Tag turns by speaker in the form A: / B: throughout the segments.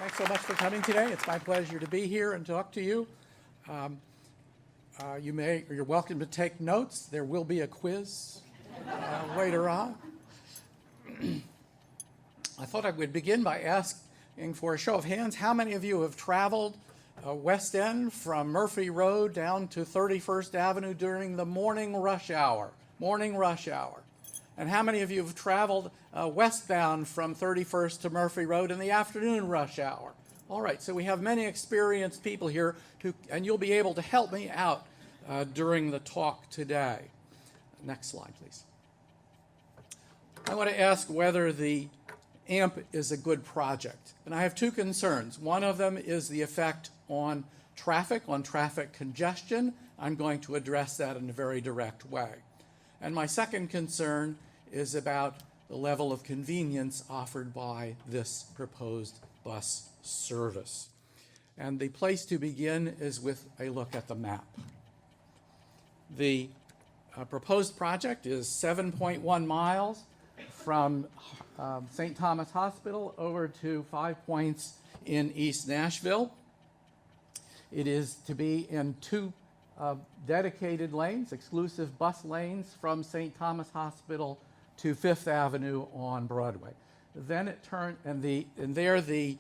A: Thanks so much for coming today. It's my pleasure to be here and talk to you. You're welcome to take notes. There will be a quiz later on. I thought I would begin by asking for a show of hands. How many of you have traveled West End from Murphy Road down to 31st Avenue during the morning rush hour? Morning rush hour. And how many of you have traveled westbound from 31st to Murphy Road in the afternoon rush hour? All right, so we have many experienced people here, and you'll be able to help me out during the talk today. Next slide, please. I want to ask whether the AMP is a good project. And I have two concerns. One of them is the effect on traffic congestion. I'm going to address that in a very direct way. And my second concern is about the level of convenience offered by this proposed bus service. And the place to begin is with a look at the map. The proposed project is 7.1 miles from St. Thomas Hospital over to 5 points in East Nashville. It is to be in two dedicated lanes, exclusive bus lanes from St. Thomas Hospital to Fifth Avenue on Broadway. Then it turned, and there the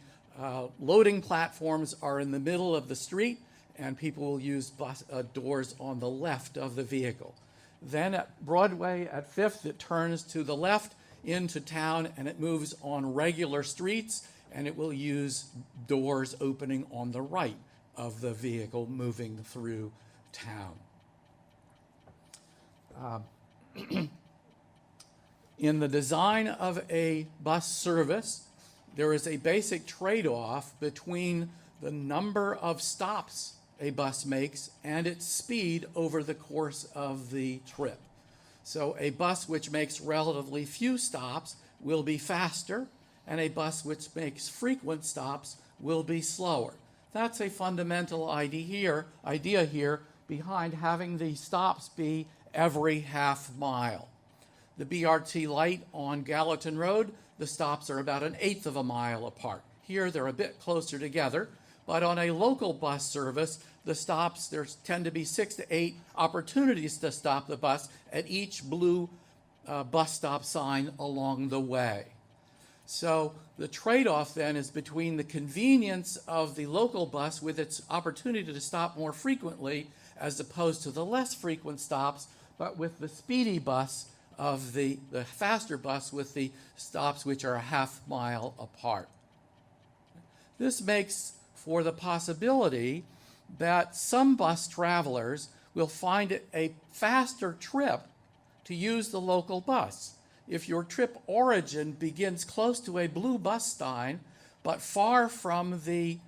A: loading platforms are in the middle of the street, and people will use bus doors on the left of the vehicle. Then at Broadway at Fifth, it turns to the left into town, and it moves on regular streets, and it will use doors opening on the right of the vehicle moving through town. In the design of a bus service, there is a basic trade-off between the number of stops a bus makes and its speed over the course of the trip. So a bus which makes relatively few stops will be faster, and a bus which makes frequent stops will be slower. That's a fundamental idea here behind having the stops be every half mile. The BRT light on Gallatin Road, the stops are about 1/8 of a mile apart. Here they're a bit closer together, but on a local bus service, the stops, there tend to be 6 to 8 opportunities to stop the bus at each blue bus stop sign along the way. So the trade-off then is between the convenience of the local bus with its opportunity to stop more frequently as opposed to the less frequent stops, but with the speedy bus of the faster bus with the stops which are a half mile apart. This makes for the possibility that some bus travelers will find it a faster trip to use the local bus. If your trip origin begins close to a blue bus sign, but far from the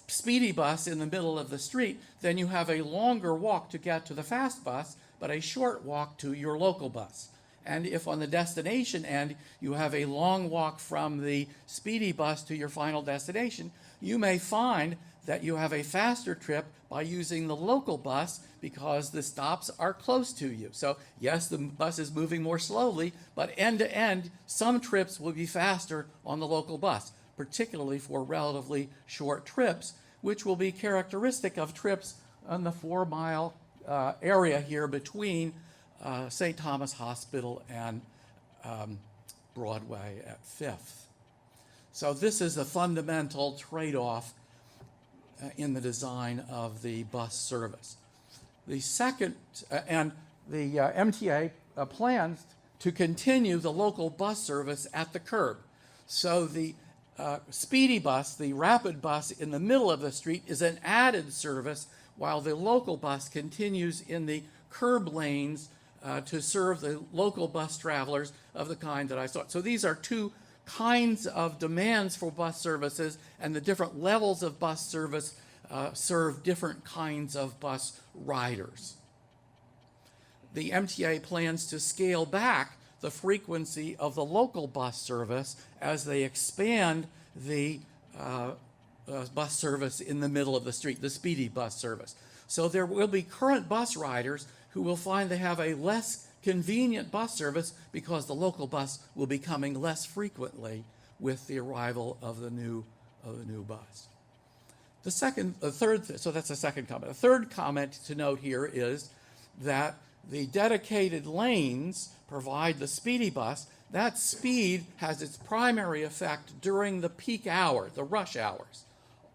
A: speedy bus in the middle of the street, then you have a longer walk to get to the fast bus, but a short walk to your local bus. And if on the destination end you have a long walk from the speedy bus to your final destination, you may find that you have a faster trip by using the local bus because the stops are close to you. So yes, the bus is moving more slowly, but end to end, some trips will be faster on the local bus, particularly for relatively short trips, which will be characteristic of trips on the 4-mile area here between St. Thomas Hospital and Broadway at Fifth. So this is a fundamental trade-off in the design of the bus service. The second, and the MTA plans to continue the local bus service at the curb. So the speedy bus, the rapid bus in the middle of the street, is an added service, while the local bus continues in the curb lanes to serve the local bus travelers of the kind that I saw. So these are two kinds of demands for bus services, and the different levels of bus service serve different kinds of bus riders. The MTA plans to scale back the frequency of the local bus service as they expand the bus service in the middle of the street, the speedy bus service. So there will be current bus riders who will find they have a less convenient bus service because the local bus will be coming less frequently with the arrival of the new bus. So that's the second comment. A third comment to note here is that the dedicated lanes provide the speedy bus. That speed has its primary effect during the peak hour, the rush hours.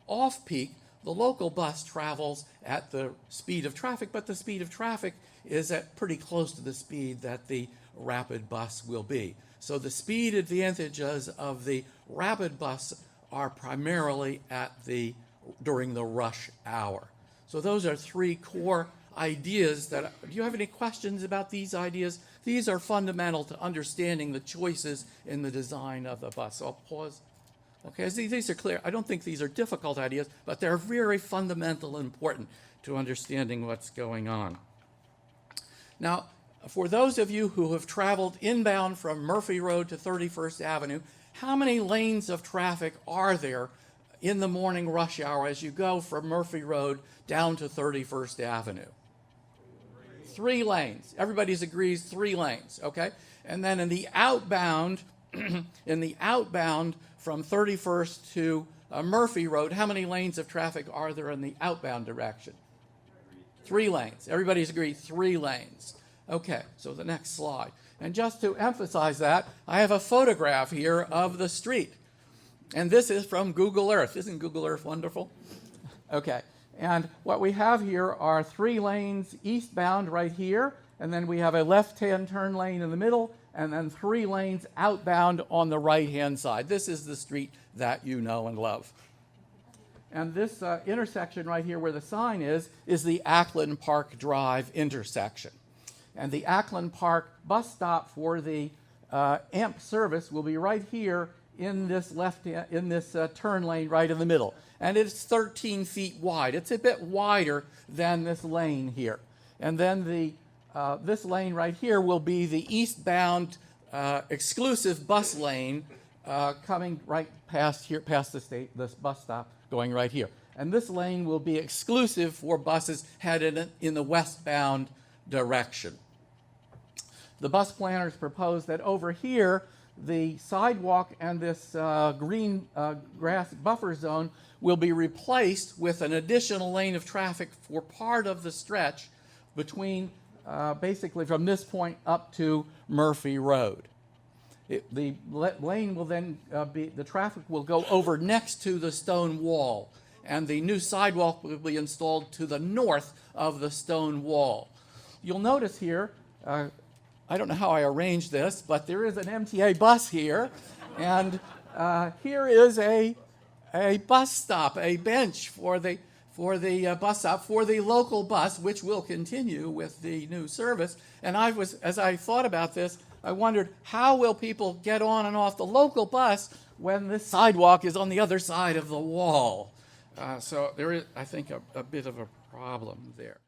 A: Off-peak, the local bus travels at the speed of traffic, but the speed of traffic is at pretty close to the speed that the rapid bus will be. So the speed advantages of the rapid bus are primarily during the rush hour. So those are three core ideas do you have any questions about these ideas? These are fundamental to understanding the choices in the design of the bus. So I'll pause. Okay, these are clear. I don't think these are difficult ideas, but they're very fundamental and important to understanding what's going on. Now, for those of you who have traveled inbound from Murphy Road to 31st Avenue, how many lanes of traffic are there in the morning rush hour as you go from Murphy Road down to 31st Avenue? 3 lanes. Everybody agrees 3 lanes, okay? And then in the outbound, from 31st to Murphy Road, how many lanes of traffic are there in the outbound direction? 3 lanes. Everybody's agreed 3 lanes. Okay, so the next slide. And just to emphasize that, I have a photograph here of the street. And this is from Google Earth. Isn't Google Earth wonderful? Okay, and what we have here are 3 lanes eastbound right here, and then we have a left-hand turn lane in the middle, and then 3 lanes outbound on the right-hand side. This is the street that you know and love. And this intersection right here where the sign is the Ackland Park Drive intersection. And the Ackland Park bus stop for the AMP service will be right here in this turn lane right in the middle. And it's 13 feet wide. It's a bit wider than this lane here. And then this lane right here will be the eastbound exclusive bus lane coming right past here, past this bus stop, going right here. And this lane will be exclusive for buses headed in the westbound direction. The bus planners propose that over here, the sidewalk and this green grass buffer zone will be replaced with an additional lane of traffic for part of the stretch between basically from this point up to Murphy Road. The lane will then the traffic will go over next to the stone wall, and the new sidewalk will be installed to the north of the stone wall. You'll notice here, I don't know how I arranged this, but there is an MTA bus here, and here is a bus stop, a bench for the bus stop for the local bus, which will continue with the new service. And as I thought about this, I wondered, how will people get on and off the local bus when this sidewalk is on the other side of the wall? So there is, I think, a bit of a problem there.